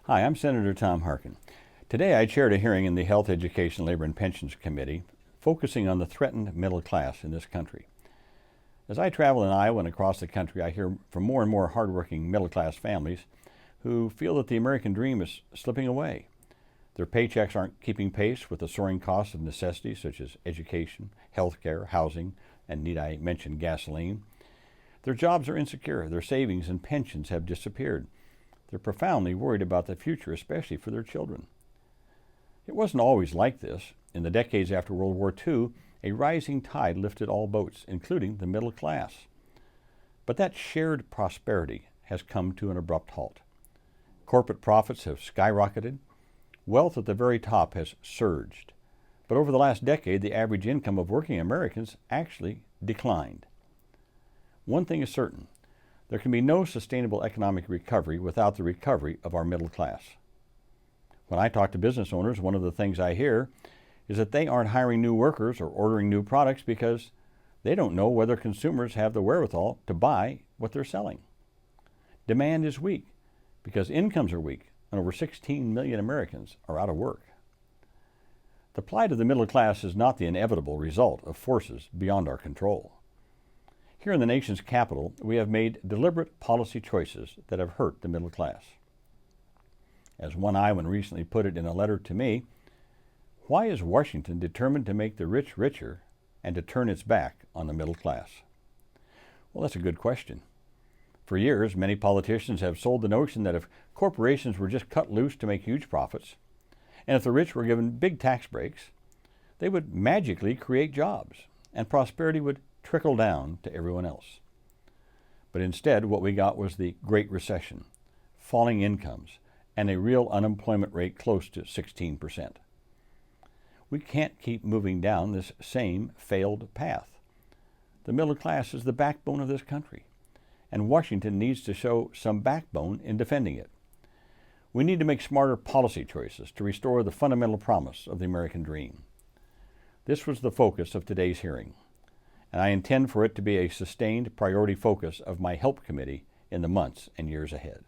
Hi, I'm Senator Tom Harkin. Today I chaired a hearing in the Health, Education, Labor, and Pensions Committee focusing on the threatened middle class in this country. As I travel in Iowa and across the country, I hear from more and more hardworking middle-class families who feel that the American dream is slipping away. Their paychecks aren't keeping pace with the soaring costs of necessities such as education, health care, housing, and need I mention gasoline. Their jobs are insecure, their savings and pensions have disappeared. They're profoundly worried about the future, especially for their children. It wasn't always like this. In the decades after World War II, a rising tide lifted all boats, including the middle class. But that shared prosperity has come to an abrupt halt. Corporate profits have skyrocketed. Wealth at the very top has surged. But over the last decade, the average income of working Americans actually declined. One thing is certain. There can be no sustainable economic recovery without the recovery of our middle class. When I talk to business owners, one of the things I hear is that they aren't hiring new workers or ordering new products because they don't know whether consumers have the wherewithal to buy what they're selling. Demand is weak because incomes are weak and over 16 million Americans are out of work. The plight of the middle class is not the inevitable result of forces beyond our control. Here in the nation's capital, we have made deliberate policy choices that have hurt the middle class. As one Iowan recently put it in a letter to me, why is Washington determined to make the rich richer and to turn its back on the middle class? Well, that's a good question. For years, many politicians have sold the notion that if corporations were just cut loose to make huge profits, and if the rich were given big tax breaks, they would magically create jobs, and prosperity would trickle down to everyone else. But instead, what we got was the Great Recession, falling incomes, and a real unemployment rate close to 16%. We can't keep moving down this same failed path. The middle class is the backbone of this country, and Washington needs to show some backbone in defending it. We need to make smarter policy choices to restore the fundamental promise of the American dream. This was the focus of today's hearing, and I intend for it to be a sustained priority focus of my HELP committee in the months and years ahead.